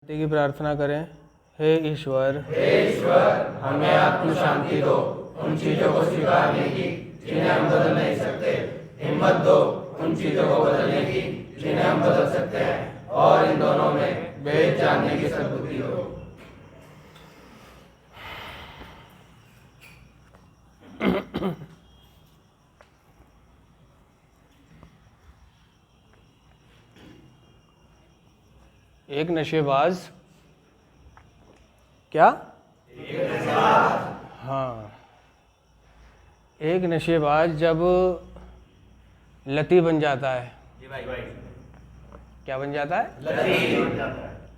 की प्रार्थना करें। हे ईश्वर, हमें आत्म शांति दो, उन चीजों को स्वीकारने की जिन्हें हम बदल नहीं सकते। हिम्मत दो उन चीजों को बदलने की जिन्हें हम बदल सकते हैं, और इन दोनों में भेद जानने की सद्बुद्धि दो। एक नशेबाज क्या? हाँ, एक नशेबाज जब लती बन जाता है, क्या बन जाता है? लती।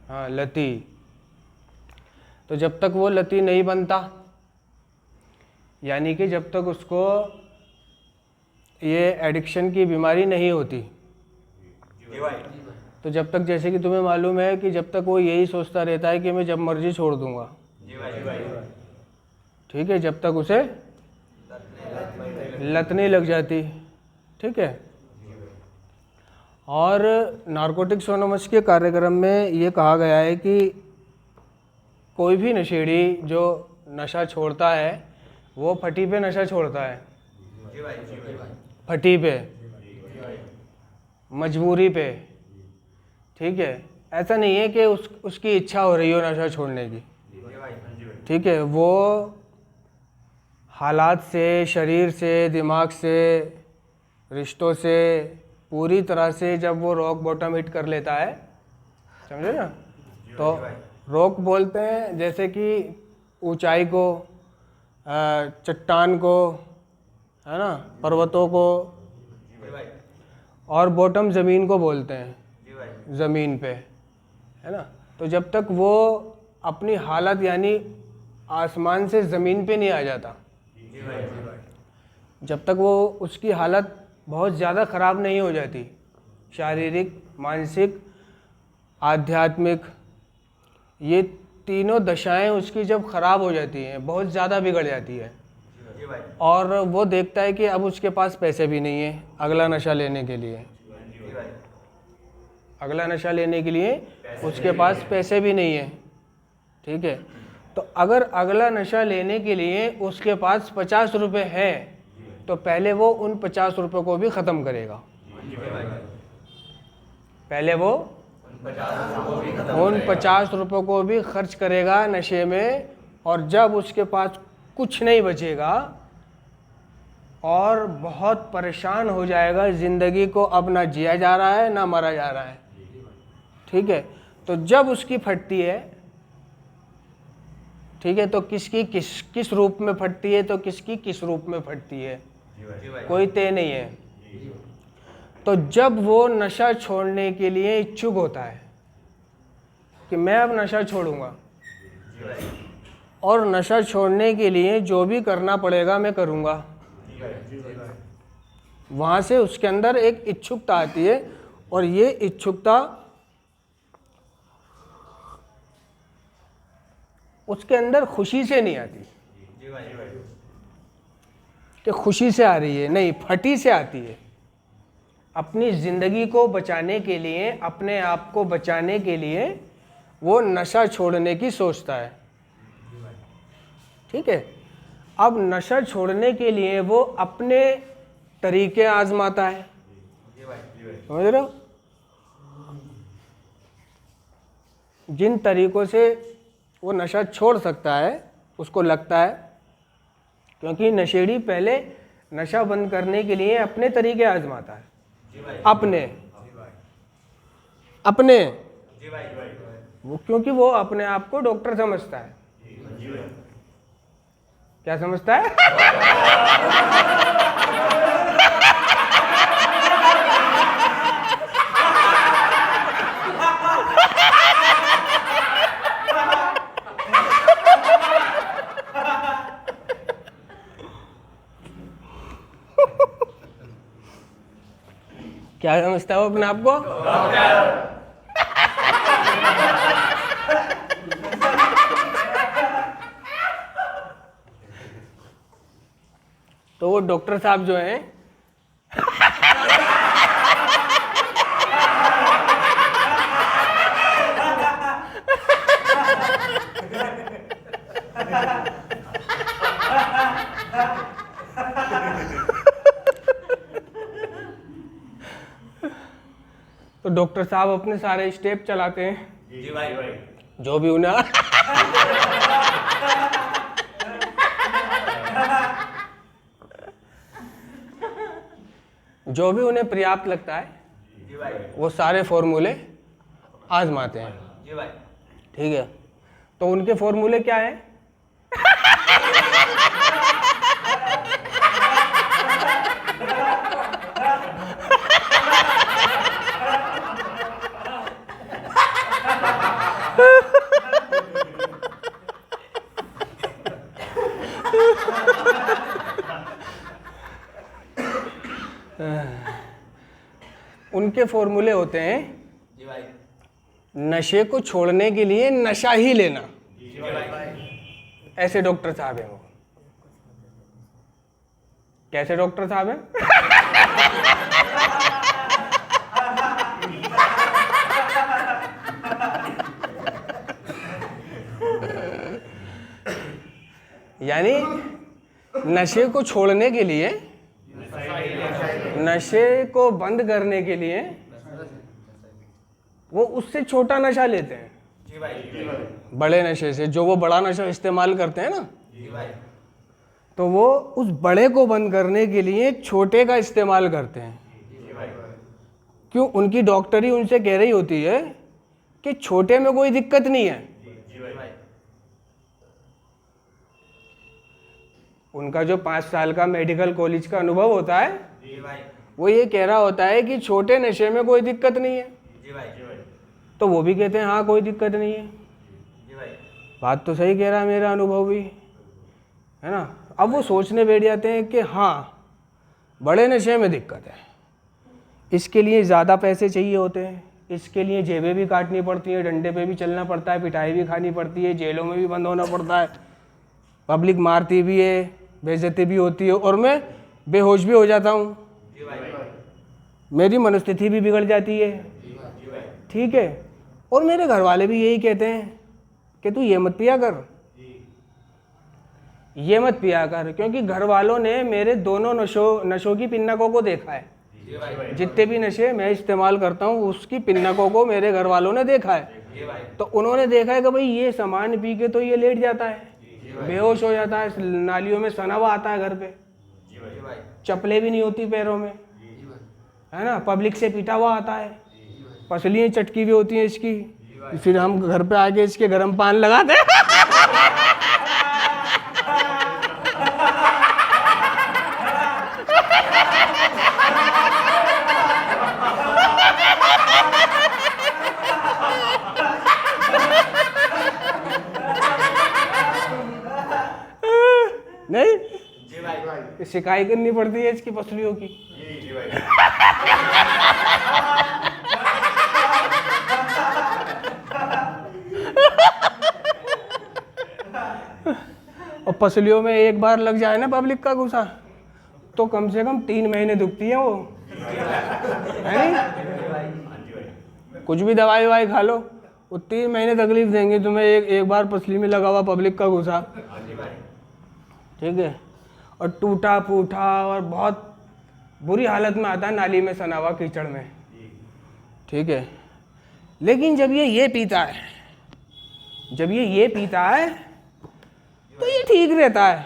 हाँ, लती। तो जब तक वो लती नहीं बनता, यानी कि जब तक उसको ये एडिक्शन की बीमारी नहीं होती, तो जब तक, जैसे कि तुम्हें मालूम है कि जब तक वो यही सोचता रहता है कि मैं जब मर्जी छोड़ दूंगा, ठीक है, जब तक उसे लत नहीं लग जाती, ठीक है। और नारकोटिक्स एनोनिमस के कार्यक्रम में ये कहा गया है कि कोई भी नशेड़ी जो नशा छोड़ता है वो फटी पे नशा छोड़ता है, फटी पे, मजबूरी पे, ठीक है। ऐसा नहीं है कि उसकी इच्छा हो रही हो नशा छोड़ने की, ठीक है। वो हालात से, शरीर से, दिमाग से, रिश्तों से, पूरी तरह से जब वो रॉक बॉटम हिट कर लेता है, समझे ना, तो रॉक बोलते हैं जैसे कि ऊंचाई को, चट्टान को, है ना, पर्वतों को, और बॉटम ज़मीन को बोलते हैं, ज़मीन पे, है ना। तो जब तक वो अपनी हालत यानी आसमान से ज़मीन पे नहीं आ जाता, जब तक वो उसकी हालत बहुत ज़्यादा ख़राब नहीं हो जाती, शारीरिक, मानसिक, आध्यात्मिक, ये तीनों दशाएं उसकी जब ख़राब हो जाती हैं, बहुत ज़्यादा बिगड़ जाती है, और वो देखता है कि अब उसके पास पैसे भी नहीं है अगला नशा लेने के लिए, अगला नशा लेने के लिए उसके पास पैसे भी नहीं है, ठीक है। तो अगर अगला नशा लेने के लिए उसके पास 50 रुपये हैं, तो पहले वो उन 50 रुपये को भी ख़त्म करेगा, पहले वो उन 50 रुपये को भी खर्च करेगा नशे में, और जब उसके पास कुछ नहीं बचेगा और बहुत परेशान हो जाएगा, ज़िंदगी को अब ना जिया जा रहा है ना मरा जा रहा है, ठीक है। तो जब उसकी फटती है, ठीक है, तो किसकी किस रूप में फटती है, तो किसकी किस रूप में फटती है, कोई तय नहीं है। तो जब वो नशा छोड़ने के लिए इच्छुक होता है कि मैं अब नशा छोड़ूंगा, और नशा छोड़ने के लिए जो भी करना पड़ेगा मैं करूंगा, वहाँ से उसके अंदर एक इच्छुकता आती है, और ये इच्छुकता उसके अंदर खुशी से नहीं आती कि खुशी से आ रही है, नहीं, फटी से आती है। अपनी ज़िंदगी को बचाने के लिए, अपने आप को बचाने के लिए वो नशा छोड़ने की सोचता है, ठीक है। अब नशा छोड़ने के लिए वो अपने तरीके आजमाता है, समझ रहे हो, जिन तरीकों से वो नशा छोड़ सकता है उसको लगता है, क्योंकि नशेड़ी पहले नशा बंद करने के लिए अपने तरीके आजमाता है, अपने वो, क्योंकि वो अपने आप को डॉक्टर समझता है। क्या समझता है? क्या समझता है वो अपने आप को? तो वो डॉक्टर साहब जो हैं तो डॉक्टर साहब अपने सारे स्टेप चलाते हैं, जी भाई, जो भी उन्हें जो भी उन्हें पर्याप्त लगता है जी भाई, वो सारे फॉर्मूले आजमाते हैं। जी भाई, ठीक है, तो उनके फॉर्मूले क्या है? उनके फॉर्मूले होते हैं जी भाई, नशे को छोड़ने के लिए नशा ही लेना। जी भाई, ऐसे डॉक्टर साहब हैं वो। कैसे डॉक्टर साहब हैं? यानी नशे को छोड़ने के लिए, नशे को बंद करने के लिए वो उससे छोटा नशा लेते हैं, जी भाई, बड़े नशे से। जो वो बड़ा नशा इस्तेमाल करते हैं ना, जी भाई, तो वो उस बड़े को बंद करने के लिए छोटे का इस्तेमाल करते हैं। जी भाई, क्यों? उनकी डॉक्टरी उनसे कह रही होती है कि छोटे में कोई दिक्कत नहीं है। जी भाई, उनका जो 5 साल का मेडिकल कॉलेज का अनुभव होता है, जी भाई, वो ये कह रहा होता है कि छोटे नशे में कोई दिक्कत नहीं है। जी भाई, तो वो भी कहते हैं हाँ कोई दिक्कत नहीं है। जी भाई, बात तो सही कह रहा है मेरा अनुभव भी, है ना। अब वो सोचने बैठ जाते हैं कि हाँ बड़े नशे में दिक्कत है, इसके लिए ज़्यादा पैसे चाहिए होते हैं, इसके लिए जेबें भी काटनी पड़ती हैं, डंडे पे भी चलना पड़ता है, पिटाई भी खानी पड़ती है, जेलों में भी बंद होना पड़ता है, पब्लिक मारती भी है, बेइज्जती भी होती है, और मैं बेहोश भी हो जाता हूँ, जी भाई, मेरी मनोस्थिति भी बिगड़ जाती है। जी भाई, ठीक है, और मेरे घर वाले भी यही कहते हैं कि तू ये मत पिया कर, ये मत पिया कर, क्योंकि घर वालों ने मेरे दोनों नशों की पिन्नकों को देखा है। जी भाई, जितने भी नशे मैं इस्तेमाल करता हूँ उसकी पिन्नकों को मेरे घर वालों ने देखा है। जी भाई, तो उन्होंने देखा है कि भाई ये सामान पी के तो ये लेट जाता है, बेहोश हो जाता है, नालियों में सना हुआ आता है घर पे, जी भाई, चप्पलें भी नहीं होती पैरों में, है ना, पब्लिक से पीटा हुआ आता है, पसलियाँ चटकी भी होती हैं इसकी, फिर हम घर पे आके इसके गर्म पान लगाते हैं। नहीं, जी भाई, शिकायत करनी पड़ती है इसकी पसलियों की। जी भाई, और पसलियों में एक बार लग जाए ना पब्लिक का गुस्सा, तो कम से कम 3 महीने दुखती है वो, है नहीं? कुछ भी दवाई ववाई खा लो, वो 3 महीने तकलीफ देंगे तुम्हें, एक बार पसली में लगा हुआ पब्लिक का गुस्सा। ठीक है, और टूटा फूटा और बहुत बुरी हालत में आता है, नाली में सना हुआ कीचड़ में। ठीक है, लेकिन जब ये पीता है, जब ये पीता है तो ये ठीक रहता है,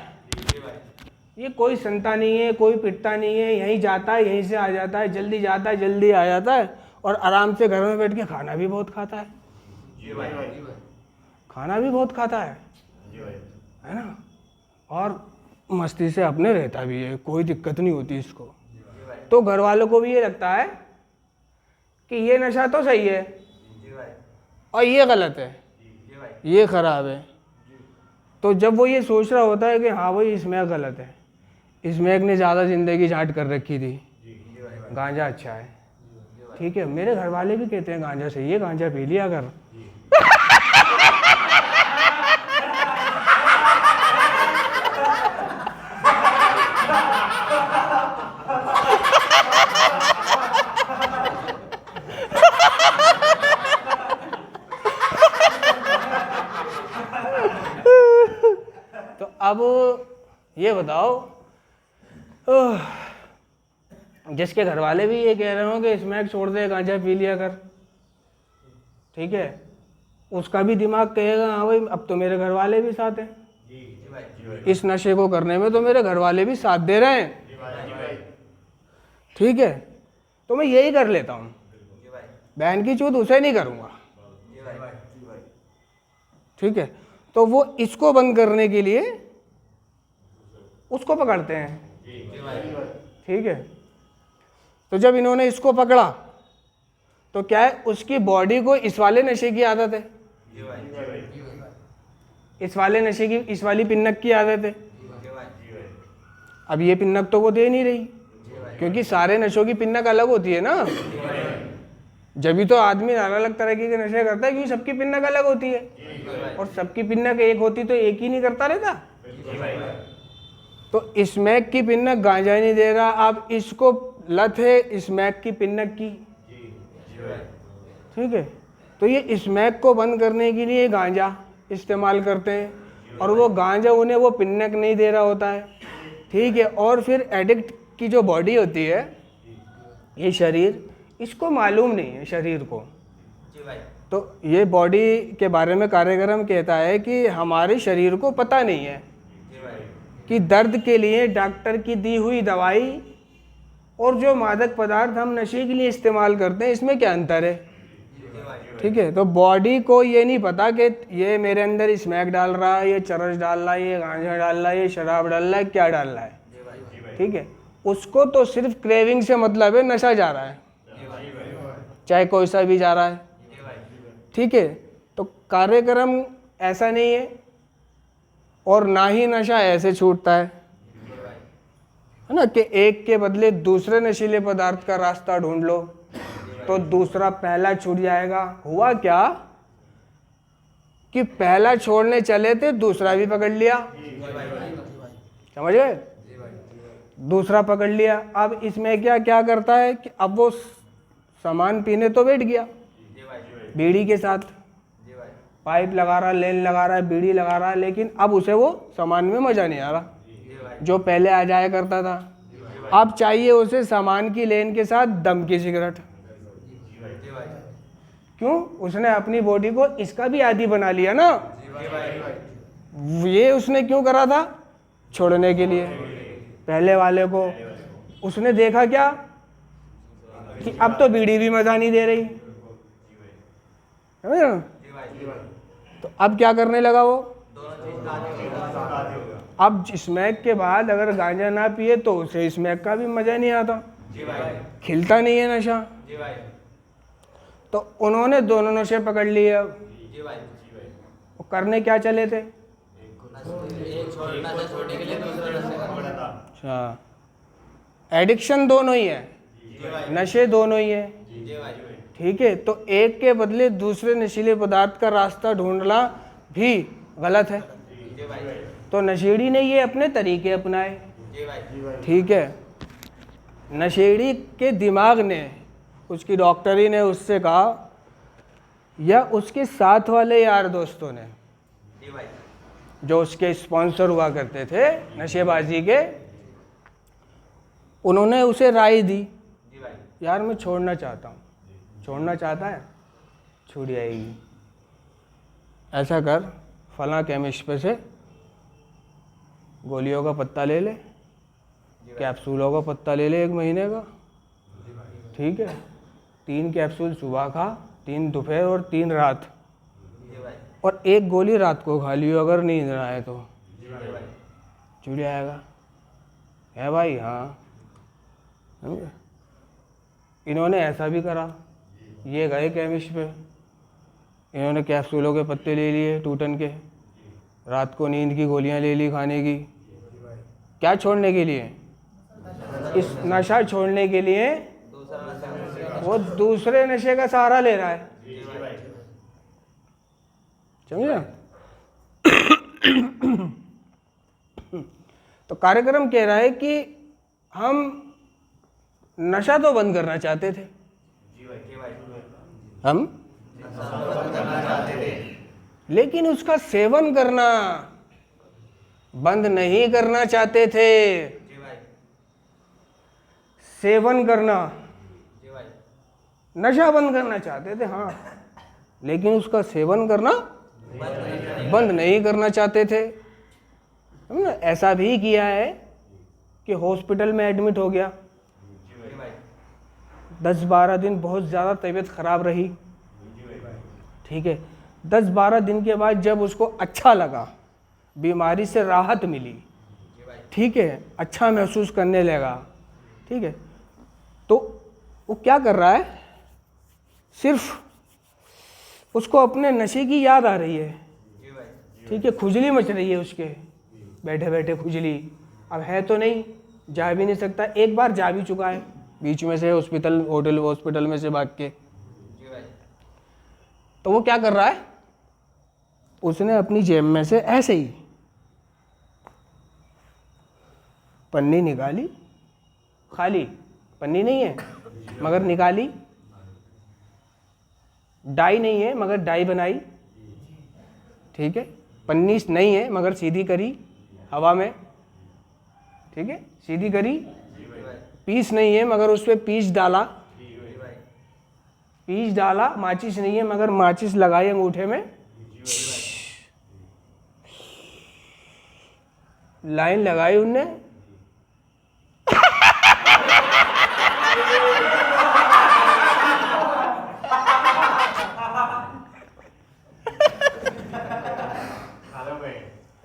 ये कोई संता नहीं है, कोई पिटता नहीं है, यहीं जाता है यहीं से आ जाता है, जल्दी जाता है जल्दी आ जाता है, और आराम से घर में बैठ के खाना भी बहुत खाता है, खाना भी बहुत खाता है ना, और मस्ती से अपने रहता भी है, कोई दिक्कत नहीं होती इसको। तो घर वालों को भी ये लगता है कि ये नशा तो सही है और ये गलत है, ये खराब है। तो जब वो ये सोच रहा होता है कि हाँ भाई इसमें गलत है, इसमें ने ज़्यादा ज़िंदगी झाट कर रखी थी, गांजा अच्छा है, ठीक है, मेरे घर वाले भी कहते हैं गांजा सही है, गांजा पी लिया कर। तो अब ये बताओ, जिसके घर वाले भी ये कह रहे हो कि स्मैक छोड़ दे, गांजा पी लिया कर, ठीक है, उसका भी दिमाग कहेगा हाँ भाई अब तो मेरे घर वाले भी साथ हैं, इस नशे को करने में तो मेरे घर वाले भी साथ दे रहे हैं, ठीक है, तो मैं यही कर लेता हूँ, बहन की चूत उसे नहीं करूँगा, ठीक है। तो वो इसको बंद करने के लिए उसको पकड़ते हैं, ठीक है। तो जब इन्होंने इसको पकड़ा तो क्या है, उसकी बॉडी को इस वाले नशे की आदत है, इस वाले नशे की, इस वाली पिन्नक की आदत है। अब ये पिन्नक तो वो दे नहीं रही, क्योंकि सारे नशों की पिन्नक अलग होती है ना, जब भी तो आदमी अलग अलग तरह के नशे करता है, क्योंकि सबकी पिन्नक अलग होती है, और सबकी पिन्नक एक होती तो एक ही नहीं करता रहता। तो स्मैक की पिन्नक गांजा नहीं दे रहा, अब इसको लत है स्मैक की पिन्नक की, ठीक है। तो ये स्मैक को बंद करने के लिए गांजा इस्तेमाल करते हैं, और वो गांजा उन्हें वो पिन्नक नहीं दे रहा होता है, ठीक है। और फिर एडिक्ट की जो बॉडी होती है, ये शरीर, इसको मालूम नहीं है शरीर को, तो ये बॉडी के बारे में कार्यक्रम कहता है कि हमारे शरीर को पता नहीं है कि दर्द के लिए डॉक्टर की दी हुई दवाई और जो मादक पदार्थ हम नशे के लिए इस्तेमाल करते हैं इसमें क्या अंतर है, ठीक है। तो बॉडी को ये नहीं पता कि ये मेरे अंदर स्मैक डाल रहा है, ये चरस डाल रहा है, ये गांजा डाल रहा है, ये शराब डाल रहा है, क्या डाल रहा है, ठीक है। उसको तो सिर्फ क्रेविंग से मतलब है, नशा जा रहा है, चाहे कोई सा भी जा रहा है, ठीक है। तो कार्यक्रम ऐसा नहीं है, और ना ही नशा ऐसे छूटता है ना, कि एक के बदले दूसरे नशीले पदार्थ का रास्ता ढूंढ लो तो दूसरा पहला छूट जाएगा। हुआ क्या कि पहला छोड़ने चले थे, दूसरा भी पकड़ लिया, समझ गए, दूसरा पकड़ लिया। अब इसमें क्या क्या करता है कि अब वो सामान पीने तो बैठ गया, बीड़ी के साथ पाइप लगा रहा, लेन लगा रहा है, बीड़ी लगा रहा है, लेकिन अब उसे वो सामान में मजा नहीं आ रहा जो पहले आ जाया करता था। अब चाहिए उसे सामान की लेन के साथ दम की सिगरेट, क्यों, उसने अपनी बॉडी को इसका भी आदी बना लिया ना, ये उसने क्यों करा था, छोड़ने के लिए। पहले वाले को उसने देखा क्या कि अब तो बीड़ी भी मजा नहीं दे रही, समझ रहे हो? तो अब क्या करने लगा वो, अब स्मैक के बाद अगर गांजा ना पिए तो उसे स्मैक का भी मजा नहीं आता, खिलता नहीं है नशा। तो उन्होंने दोनों नशे पकड़ लिए। अब वो करने क्या चले थे, अच्छा, एडिक्शन दोनों ही है, नशे दोनों ही है, ठीक है। तो एक के बदले दूसरे नशीले पदार्थ का रास्ता ढूंढना भी गलत है। तो नशेड़ी ने ये अपने तरीके अपनाए, ठीक है। नशेड़ी के दिमाग ने, उसकी डॉक्टरी ने उससे कहा, या उसके साथ वाले यार दोस्तों ने जो उसके स्पॉन्सर हुआ करते थे नशेबाजी के, उन्होंने उसे राय दी, यार मैं छोड़ना चाहता हूँ, छोड़ना चाहता है, छूट जाएगी, ऐसा कर, फलां केमिस्ट पे से गोलियों का पत्ता ले ले, कैप्सूलों का पत्ता ले ले 1 महीने का, ठीक है। 3 कैप्सूल सुबह खा, 3 दोपहर और 3 रात, और 1 गोली रात को खा लियो अगर नींद ना आए तो, छूट जाएगा, है भाई, हाँ। इन्होंने ऐसा भी करा, ये गए केमिस्ट पे, इन्होंने कैप्सूलों के पत्ते ले लिए टूटन के, रात को नींद की गोलियां ले ली खाने की, क्या छोड़ने के लिए, इस नशा छोड़ने के लिए वो दूसरे नशे का सहारा ले रहा है, समझे। तो कार्यक्रम कह रहा है कि हम नशा तो बंद करना चाहते थे, हम लेकिन उसका सेवन करना बंद नहीं करना चाहते थे। सेवन करना, नशा बंद करना चाहते थे हाँ, लेकिन उसका सेवन करना बंद नहीं करना चाहते थे। समझे? ऐसा भी किया है कि हॉस्पिटल में एडमिट हो गया, 10-12 दिन बहुत ज़्यादा तबीयत खराब रही, ठीक है। 10-12 दिन के बाद जब उसको अच्छा लगा, बीमारी से राहत मिली, ठीक है, अच्छा महसूस करने लगा, ठीक है, तो वो क्या कर रहा है, सिर्फ उसको अपने नशे की याद आ रही है, ठीक है, खुजली मच रही है उसके, बैठे बैठे खुजली, अब है तो नहीं, जा भी नहीं सकता, एक बार जा भी चुका है बीच में से हॉस्पिटल में से भाग के। तो वो क्या कर रहा है, उसने अपनी जेब में से ऐसे ही पन्नी निकाली, खाली पन्नी नहीं है मगर निकाली, डाई नहीं है मगर डाई बनाई, ठीक है, पन्नी नहीं है मगर सीधी करी हवा में, ठीक है, सीधी करी, पीस नहीं है मगर उस पर पीस डाला, माचिस नहीं है मगर माचिस लगाई अंगूठे में, लाइन लगाई उनने,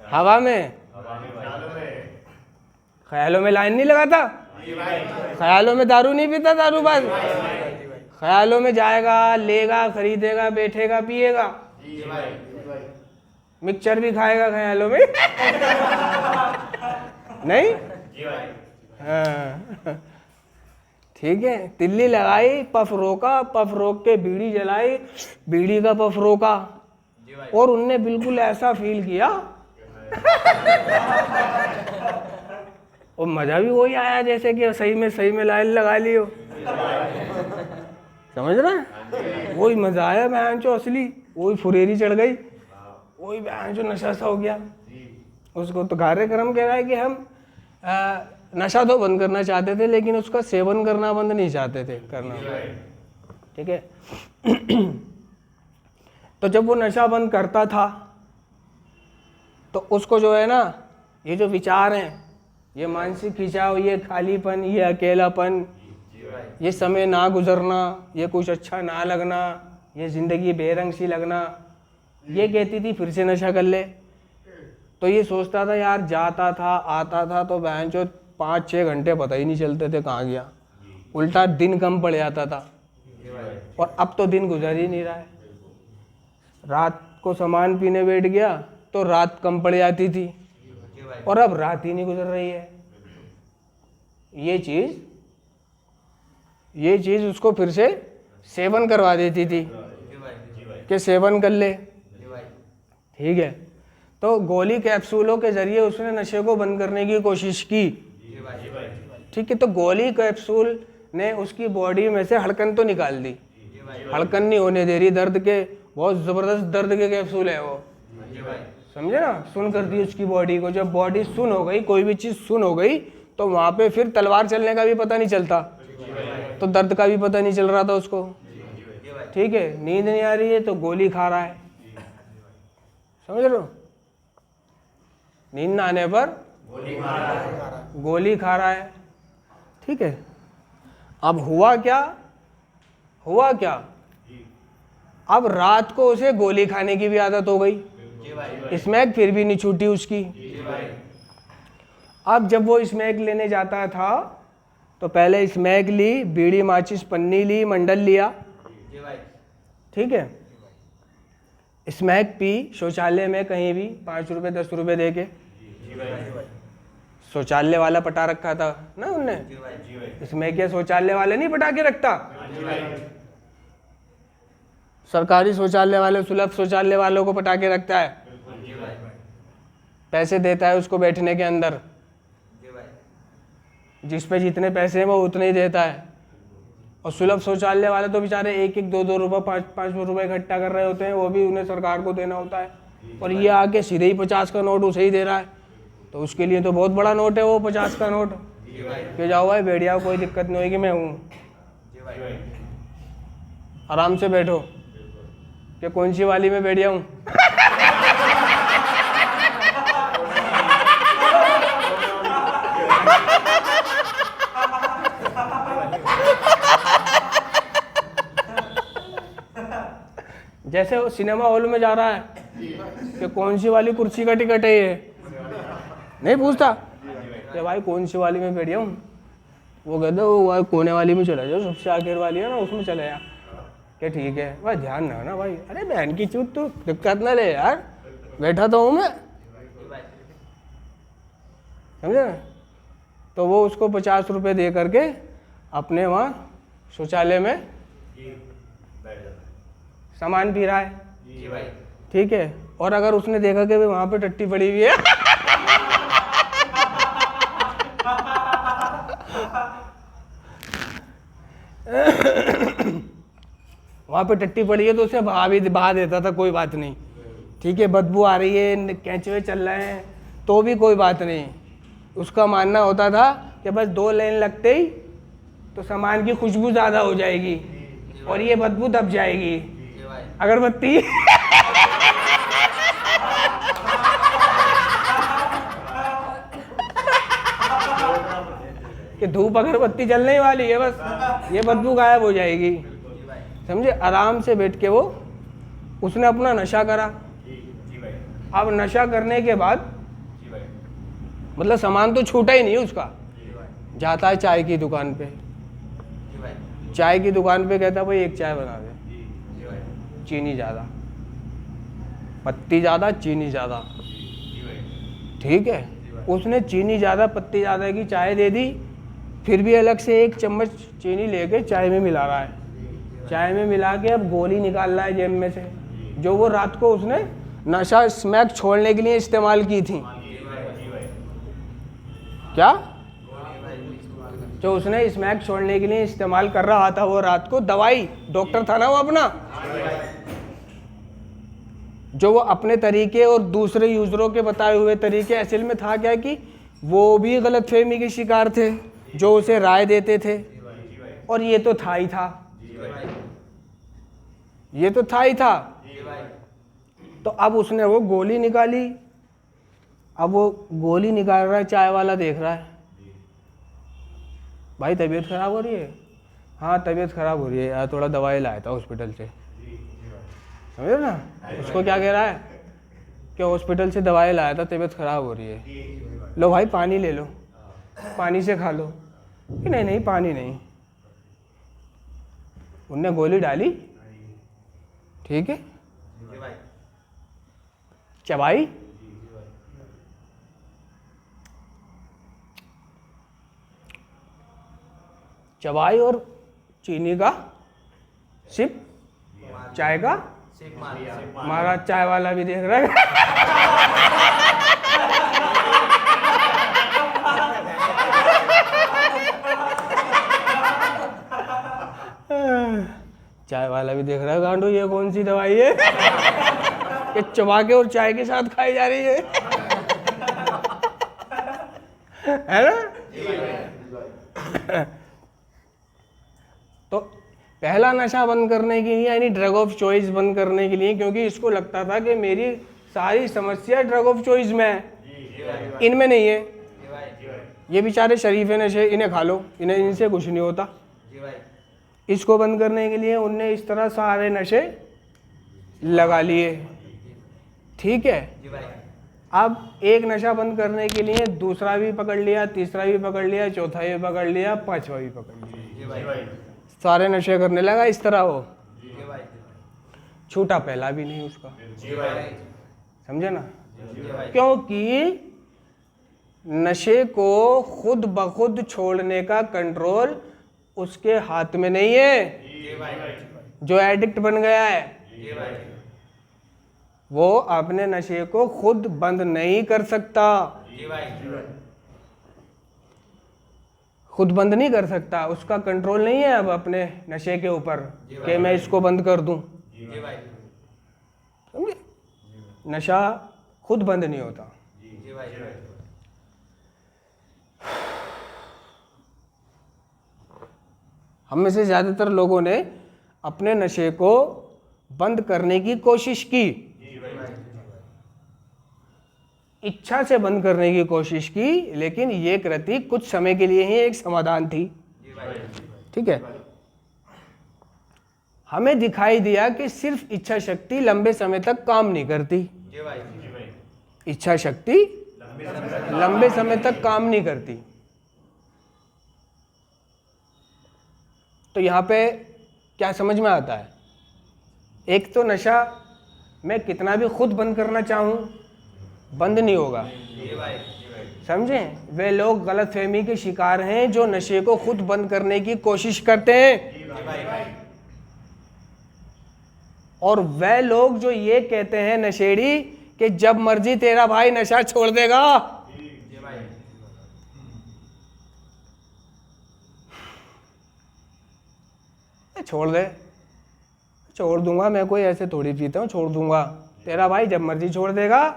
हवा में, ख्यालों में लाइन नहीं लगाता, ख्यालों में दारू नहीं पीता, दारूबाज ख्यालों में जाएगा, लेगा, खरीदेगा, बैठेगा, पिएगा, मिक्सचर भी खाएगा ख्यालों में नहीं, हाँ, ठीक है, तिल्ली लगाई, पफ रोक के बीड़ी जलाई, बीड़ी का पफ रोका, और उनने बिल्कुल ऐसा फील किया और मजा भी वही आया जैसे कि सही में लाइन लगा ली हो, समझ रहा है, वही मजा आया बहन चो असली, वही फुरेरी चढ़ गई, वही बहन चो नशा सा हो गया। उसको तो कार्यक्रम कह रहा है कि हम नशा तो बंद करना चाहते थे लेकिन उसका सेवन करना बंद नहीं चाहते थे करना, ठीक है। तो जब वो नशा बंद करता था तो उसको जो है ना, ये जो विचार हैं, ये मानसिक खिंचाव, ये खालीपन, ये अकेलापन, ये समय ना गुजरना, ये कुछ अच्छा ना लगना, ये ज़िंदगी बेरंग सी लगना, ये कहती थी फिर से नशा कर ले। तो ये सोचता था यार, जाता था आता था तो बहन चो 5-6 घंटे पता ही नहीं चलते थे कहाँ गया, उल्टा दिन कम पड़ जाता था। और अब तो दिन गुजर ही नहीं रहा है, रात को सामान पीने बैठ गया तो रात कम पड़ जाती थी और अब रात ही नहीं गुजर रही है। ये चीज़ उसको फिर से सेवन करवा देती थी कि सेवन कर ले, ठीक है। तो गोली कैप्सूलों के ज़रिए उसने नशे को बंद करने की कोशिश की, ठीक है। तो गोली कैप्सूल ने उसकी बॉडी में से हड़कन तो निकाल दी, हड़कन नहीं होने दे रही, दर्द के बहुत ज़बरदस्त दर्द के कैप्सूल है वो, समझे ना, सुन कर दी उसकी बॉडी को। जब बॉडी सुन हो गई, कोई भी चीज़ सुन हो गई तो वहाँ पे फिर तलवार चलने का भी पता नहीं चलता, तो दर्द का भी पता नहीं चल रहा था उसको, ठीक है। नींद नहीं आ रही है तो गोली खा रहा है, समझ रहे हो, नींद ना आने पर गोली खा रहा है, ठीक है। अब हुआ क्या, अब रात को उसे गोली खाने की भी आदत हो गई, स्मैक फिर भी नहीं छूटी उसकी। अब जब वो स्मैक लेने जाता था तो पहले स्मैक ली, बीड़ी माचिस पन्नी ली, मंडल लिया, ठीक है, स्मैक पी शौचालय में कहीं भी 5 रुपए 10 रुपए दे के, शौचालय वाला पटा रखा था ना उनने, स्मैक या शौचालय वाले नहीं पटा के रखता, सरकारी शौचालय वाले, सुलभ शौचालय वालों को पटा के रखता है, पैसे देता है उसको बैठने के अंदर, जिस पे जितने पैसे हैं वो उतने ही देता है। और सुलभ शौचालय वाले तो बेचारे 1-1 2-2 रुपये 5-5 रुपये इकट्ठा कर रहे होते हैं, वो भी उन्हें सरकार को देना होता है। और ये आके सीधे ही 50 का नोट उसे ही दे रहा है, तो उसके लिए तो बहुत बड़ा नोट है वो 50 का नोट, कि जाओ भाई बैठ जाओ, कोई दिक्कत नहीं होगी, मैं हूँ, आराम से बैठो। कि कौन सी वाली में बैठ जाऊँ? जैसे वो सिनेमा हॉल में जा रहा है कि कौन सी वाली कुर्सी का टिकट है ये, नहीं पूछता कि भाई कौन सी वाली में बैठ जाऊँ? वो कहते वो भाई कोने वाली में चला जाओ, सबसे आखिर वाली है ना, उसमें चले जा। क्या ठीक है भाई, ध्यान रखना भाई। अरे बहन की चूत, तू दिक्कत ना ले यार, बैठा तो हूँ मैं, समझे ना? तो वो उसको 50 रुपये दे करके अपने वहाँ शौचालय में सामान पी रहा है, ठीक है। और अगर उसने देखा कि वहाँ पे टट्टी पड़ी हुई है वहाँ पे टट्टी पड़ी है तो उसे बहा देता था, कोई बात नहीं, ठीक है। बदबू आ रही है, कैंचुए चल रहे हैं, तो भी कोई बात नहीं। उसका मानना होता था कि बस 2 लाइन लगते ही तो सामान की खुशबू ज़्यादा हो जाएगी और ये बदबू दब जाएगी। अगरबत्ती कि धूप अगरबत्ती जलने वाली है, बस ये बदबू गायब हो जाएगी, समझे। आराम से बैठ के वो उसने अपना नशा करा। अब नशा करने के बाद मतलब सामान तो छूटा ही नहीं उसका, जाता है चाय की दुकान पे, चाय की दुकान पे कहता भाई एक चाय बना दे, चीनी ज़्यादा, पत्ती ज़्यादा, चीनी ज़्यादा, ठीक है। उसने चीनी ज़्यादा पत्ती ज़्यादा की चाय दे दी, फिर भी अलग से 1 चम्मच चीनी लेके चाय में मिला रहा है। चाय में मिला के अब गोली निकाल रहा है जेब में से, जो वो रात को उसने नशा स्मैक छोड़ने के लिए इस्तेमाल की थी। क्या? जो उसने स्मैक छोड़ने के लिए इस्तेमाल कर रहा था वो रात को, दवाई, डॉक्टर था ना वो अपना, जो वो अपने तरीके और दूसरे यूजरों के बताए हुए तरीके, असल में था क्या कि वो भी गलतफहमी के शिकार थे, जो उसे राय देते थे, और ये तो था ही था, ये तो था ही था। तो अब उसने वो गोली निकाली, अब वो गोली निकाल रहा है, चाय वाला देख रहा है, भाई तबीयत खराब हो रही है? हाँ तबीयत खराब हो रही है यार, थोड़ा दवाई लाया था हॉस्पिटल से, समझे ना। उसको क्या कह रहा है कि हॉस्पिटल से दवाई लाया था, तबीयत खराब हो रही है, लो भाई पानी ले लो, पानी से खा लो। कि नहीं नहीं पानी नहीं, उनने गोली डाली, ठीक है, चबाई, चबाई और चीनी का सिप, चाय का मारा। चाय वाला भी देख रहा है चाय वाला भी देख रहा है, गांडू ये कौन सी दवाई है कि चबा के और चाय के साथ खाई जा रही है ना। तो पहला नशा बंद करने के लिए, यानी ड्रग ऑफ चॉइस बंद करने के लिए, क्योंकि इसको लगता था कि मेरी सारी समस्या ड्रग ऑफ चॉइस में है, इनमें नहीं है, ये बेचारे शरीफ नशे, इन्हें खा लो, इन्हें इनसे कुछ नहीं होता। इसको बंद करने के लिए उनने इस तरह सारे नशे लगा लिए, ठीक है। अब एक नशा बंद करने के लिए दूसरा भी पकड़ लिया, तीसरा भी पकड़ लिया, चौथा भी पकड़ लिया, 5वां भी पकड़ लिया, सारे नशे करने लगा इस तरह हो। छूटा पहला भी नहीं उसका, समझे ना। क्योंकि नशे को खुद ब खुद छोड़ने का कंट्रोल उसके हाथ में नहीं है। जो एडिक्ट बन गया है वो अपने नशे को खुद बंद नहीं कर सकता, खुद बंद नहीं कर सकता, उसका कंट्रोल नहीं है अब अपने नशे के ऊपर कि मैं इसको बंद कर दूं, समझे। नशा खुद बंद नहीं होता। हम में से ज़्यादातर लोगों ने अपने नशे को बंद करने की कोशिश की, इच्छा से बंद करने की कोशिश की, लेकिन ये कृति कुछ समय के लिए ही एक समाधान थी। ठीक है, हमें दिखाई दिया कि सिर्फ इच्छा शक्ति लंबे समय तक काम नहीं करती। इच्छा शक्ति लंबे समय तक काम नहीं करती। तो यहाँ पे क्या समझ में आता है? एक तो नशा मैं कितना भी खुद बंद करना चाहूँ बंद नहीं होगा। समझें? वे लोग गलतफहमी के शिकार हैं जो नशे को खुद बंद करने की कोशिश करते हैं, और वे लोग जो ये कहते हैं नशेड़ी कि जब मर्जी तेरा भाई नशा छोड़ देगा। छोड़ दे, छोड़ दूंगा, मैं कोई ऐसे थोड़ी पीता हूँ, छोड़ दूंगा, तेरा भाई जब मर्जी छोड़ देगा।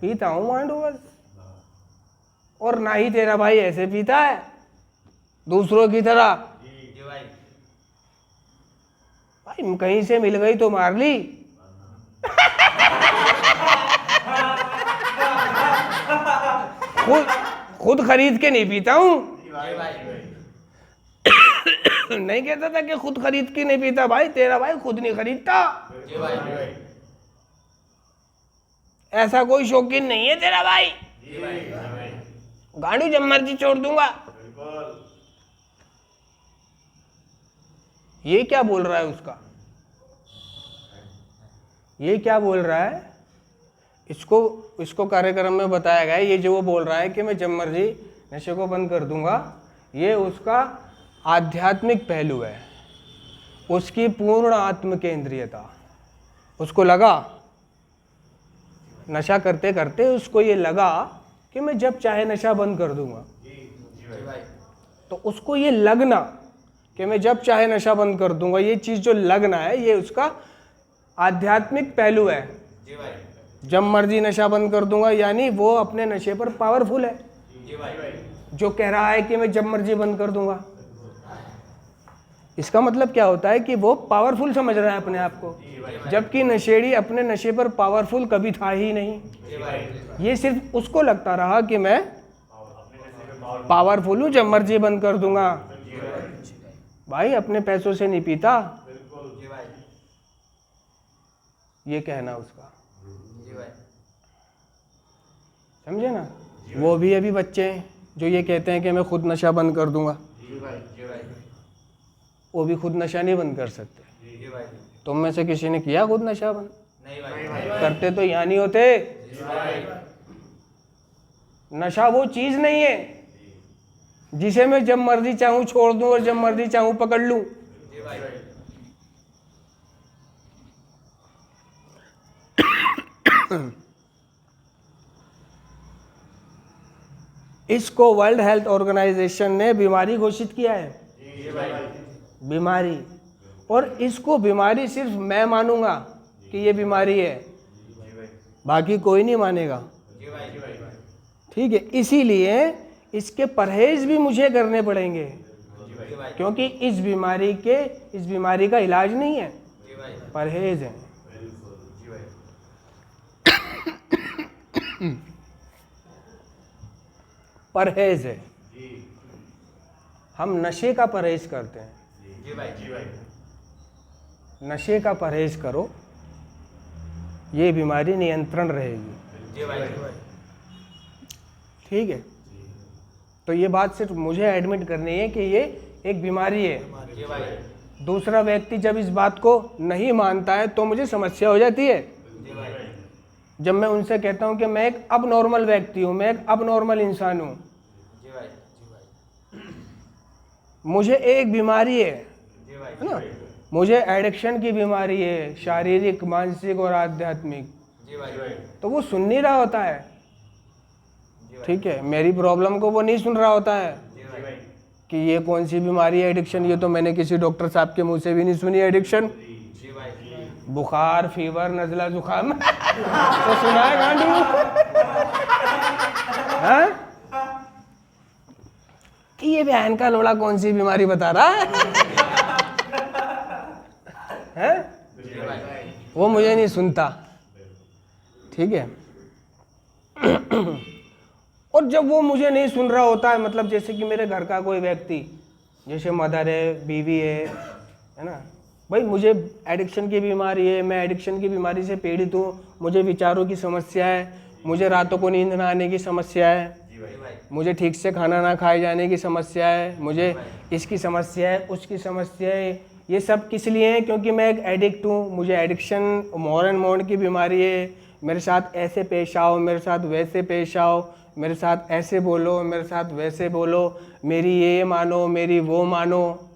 पीता हूँ मांडू बस, और ना ही तेरा भाई ऐसे पीता है दूसरों की तरह। भाई कहीं से मिल गई तो मार ली। खुद खरीद के नहीं पीता हूँ। नहीं कहता था कि खुद खरीद के नहीं पीता, भाई तेरा भाई खुद नहीं खरीदता, ऐसा कोई शौकीन नहीं है तेरा भाई। गाड़ी जब मर्जी छोड़ दूंगा। ये क्या बोल रहा है उसका? ये क्या बोल रहा है? इसको कार्यक्रम में बताया गया है, ये जो वो बोल रहा है कि मैं जब मर्जी नशे को बंद कर दूंगा, ये उसका आध्यात्मिक पहलू है, उसकी पूर्ण आत्म केंद्रीयता। उसको लगा, नशा करते करते उसको ये लगा कि मैं जब चाहे नशा बंद कर दूंगा। तो उसको ये लगना कि मैं जब चाहे नशा बंद कर दूंगा, ये चीज़ जो लगना है, ये उसका आध्यात्मिक पहलू है। जब मर्जी नशा बंद कर दूंगा, यानी वो अपने नशे पर पावरफुल है, जो कह रहा है कि मैं जब मर्जी बंद कर दूंगा। इसका मतलब क्या होता है कि वो पावरफुल समझ रहा है अपने आप को, जबकि नशेड़ी अपने नशे पर पावरफुल कभी था ही नहीं। ये सिर्फ उसको लगता रहा कि मैं पावरफुल हूँ, जब मर्जी बंद कर दूंगा। भाई अपने पैसों से नहीं पीता, ये कहना उसका। समझे ना? वो भी अभी बच्चे हैं जो ये कहते हैं कि मैं खुद नशा बंद कर दूंगा, वो भी खुद नशा नहीं बंद कर सकते। तुम में से किसी ने किया खुद नशा बंद? करते तो यहाँ नहीं होते। नशा वो चीज नहीं है जिसे मैं जब मर्जी चाहूं छोड़ दूं और जब मर्जी चाहूं पकड़ लूं। इसको वर्ल्ड हेल्थ ऑर्गेनाइजेशन ने बीमारी घोषित किया है, बीमारी। और इसको बीमारी सिर्फ मैं मानूंगा कि ये बीमारी है, बाकी कोई नहीं मानेगा। ठीक है, इसीलिए इसके परहेज भी मुझे करने पड़ेंगे, क्योंकि इस बीमारी का इलाज नहीं है, परहेज है। परहेज है। हम नशे का परहेज करते हैं। नशे का परहेज करो, ये बीमारी नियंत्रण रहेगी। ठीक है, तो ये बात सिर्फ मुझे एडमिट करनी है कि ये एक बीमारी है। दूसरा व्यक्ति जब इस बात को नहीं मानता है तो मुझे समस्या हो जाती है। जब मैं उनसे कहता हूं कि मैं एक अब नॉर्मल व्यक्ति हूं, मैं एक अब नॉर्मल इंसान हूं, मुझे एक बीमारी है ना, मुझे एडिक्शन की बीमारी है, शारीरिक, मानसिक और आध्यात्मिक, तो वो सुन नहीं रहा होता है। ठीक है, मेरी प्रॉब्लम को वो नहीं सुन रहा होता है कि ये कौन सी बीमारी है एडिक्शन। ये तो मैंने किसी डॉक्टर साहब के मुंह से भी नहीं सुनी एडिक्शन। बुखार, फीवर, नजला, जुकाम तो सुना है गांडू। ये बहन का लोड़ा कौन सी बीमारी बता रहा है? हैं? वो मुझे नहीं सुनता, ठीक है। और जब वो मुझे नहीं सुन रहा होता है, मतलब जैसे कि मेरे घर का कोई व्यक्ति, जैसे मदर है, बीवी है ना, भाई मुझे एडिक्शन की बीमारी है, मैं एडिक्शन की बीमारी से पीड़ित हूँ, मुझे विचारों की समस्या है, मुझे रातों को नींद ना आने की समस्या है, मुझे ठीक से खाना ना खाए जाने की समस्या है, मुझे इसकी समस्या है, उसकी समस्या है। ये सब किस लिए है? क्योंकि मैं एक एडिक्ट हूँ, मुझे एडिक्शन मोर एंड मोर की बीमारी है। मेरे साथ ऐसे पेश आओ, मेरे साथ वैसे पेश आओ, मेरे साथ ऐसे बोलो, मेरे साथ वैसे बोलो, मेरी ये मानो, मेरी वो मानो,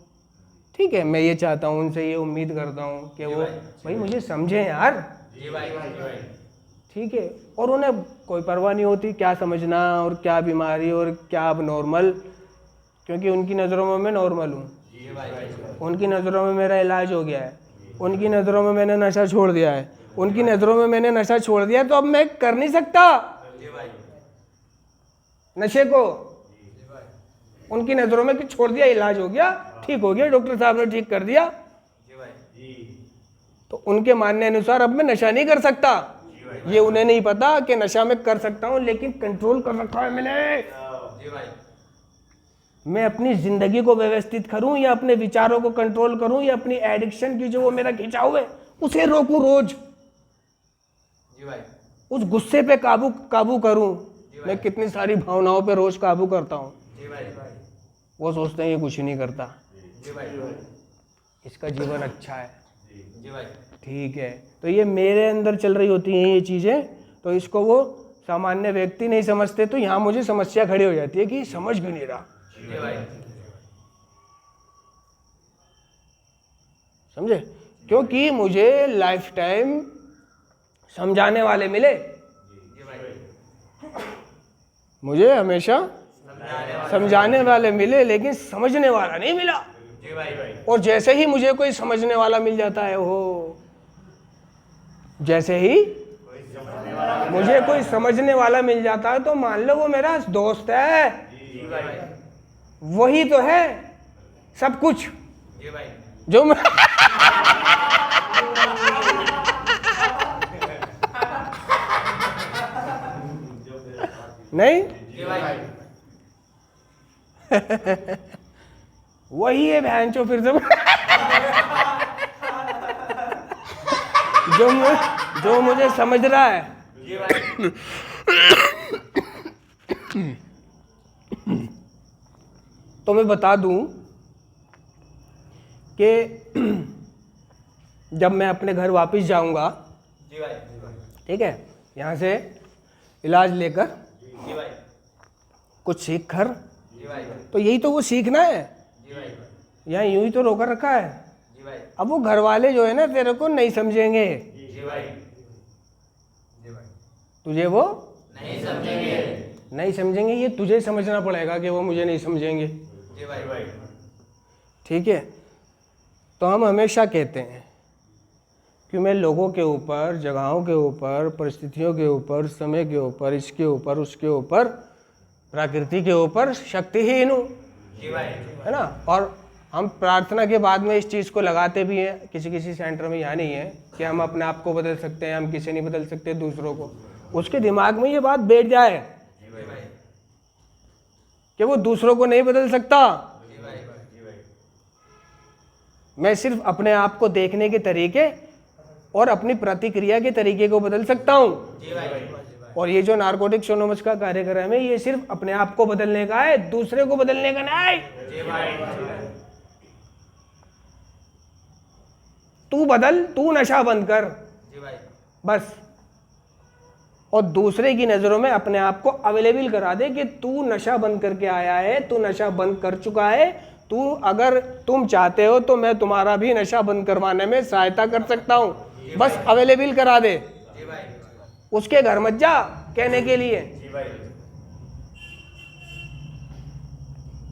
ठीक है। मैं ये चाहता हूँ, उनसे ये उम्मीद करता हूँ कि वो भाई मुझे समझें यार, ठीक है। और उन्हें कोई परवाह नहीं होती क्या समझना और क्या बीमारी और क्या अब नॉर्मल, क्योंकि उनकी नज़रों में मैं नॉर्मल हूँ, उनकी नज़रों में मेरा इलाज हो गया है, उनकी नज़रों में मैंने नशा छोड़ दिया है, उनकी नज़रों में मैंने नशा छोड़ दिया, तो अब मैं कर नहीं सकता नशे को। उनकी नज़रों में कि छोड़ दिया, इलाज हो गया, ठीक हो गया, डॉक्टर साहब ने ठीक कर दिया, तो उनके मानने अनुसार अब मैं नशा नहीं कर सकता। ये उन्हें नहीं पता कि नशा मैं कर सकता हूं, लेकिन कंट्रोल कर रखा है मैंने। मैं अपनी जिंदगी को व्यवस्थित करूं या अपने विचारों को कंट्रोल करूं या अपनी एडिक्शन की जो वो मेरा खिंचाव है उसे रोकूं, रोज उस गुस्से पे काबू करूं। मैं कितनी सारी भावनाओं पे रोज काबू करता हूं, वो सोचते हैं ये कुछ नहीं करता, इसका जीवन अच्छा है, ठीक है। तो ये मेरे अंदर चल रही होती हैं ये चीज़ें, तो इसको वो सामान्य व्यक्ति नहीं समझते, तो यहाँ मुझे समस्या खड़ी हो जाती है कि समझ भी नहीं रहा, समझे? क्योंकि मुझे लाइफ टाइम समझाने वाले मिले, मुझे हमेशा समझाने वाले मिले, लेकिन समझने वाला नहीं मिला। और जैसे ही मुझे कोई समझने वाला मिल जाता है, हो जैसे ही मुझे कोई समझने वाला मिल जाता है, तो मान लो वो मेरा दोस्त है, वही तो है सब कुछ जो मैं नहीं वही है बहनचो फिर से जो मुझे समझ रहा है। तो मैं बता दूं कि जब मैं अपने घर वापस जाऊंगा, ठीक है, यहाँ से इलाज लेकर कुछ सीख कर, तो यही तो वो सीखना है, यहाँ यूं ही तो रोकर रखा है। अब वो घर वाले जो है ना तेरे को नहीं समझेंगे, तुझे वो नहीं समझेंगे, ये तुझे समझना पड़ेगा कि वो मुझे नहीं समझेंगे, ठीक है। तो हम हमेशा कहते हैं कि मैं लोगों के ऊपर, जगहों के ऊपर, परिस्थितियों के ऊपर, समय के ऊपर, इसके ऊपर, उसके ऊपर, प्रकृति के ऊपर शक्तिहीन हूँ, है ना। और हम प्रार्थना के बाद में इस चीज़ को लगाते भी हैं, किसी किसी सेंटर में, यहाँ नहीं है कि हम अपने आप को बदल सकते हैं, हम किसी नहीं बदल सकते दूसरों को। उसके दिमाग में ये बात बैठ जाए कि वो दूसरों को नहीं बदल सकता, मैं सिर्फ अपने आप को देखने के तरीके और अपनी प्रतिक्रिया के तरीके को बदल सकता हूँ। और ये जो नारकोटिक्स एनोनिमस का कार्यक्रम है, ये सिर्फ अपने आप को बदलने का है, दूसरे को बदलने का नहीं। तू बदल, तू नशा बंद कर बस, और दूसरे की नज़रों में अपने आप को अवेलेबल करा दे कि तू नशा बंद करके आया है, तू नशा बंद कर चुका है, तू अगर तुम चाहते हो तो मैं तुम्हारा भी नशा बंद करवाने में सहायता कर सकता हूँ, बस अवेलेबल करा दे। उसके घर मत जा कहने के लिए,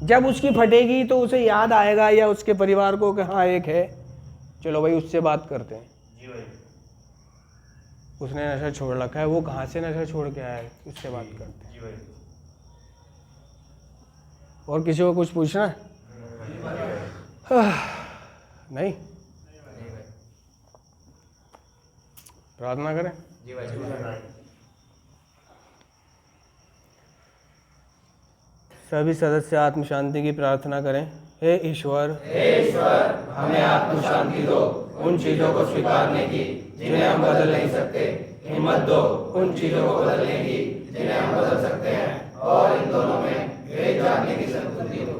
जब उसकी फटेगी तो उसे याद आएगा या उसके परिवार को कि हाँ एक है, चलो भाई उससे बात करते हैं, उसने नशा छोड़ रखा है, वो कहाँ से नशा छोड़ के आया है, उससे बात करते हैं। और किसी को कुछ पूछना है? नहीं? प्रार्थना करें। सभी सदस्य आत्म शांति की प्रार्थना करें। हे ईश्वर, हमें आत्म शांति दो, उन चीजों को स्वीकारने की जिन्हें हम बदल नहीं सकते। हिम्मत दो उन चीजों को बदलने की जिन्हें हम बदल सकते हैं, और इन दोनों में भेद जानने की संतुष्टि दो।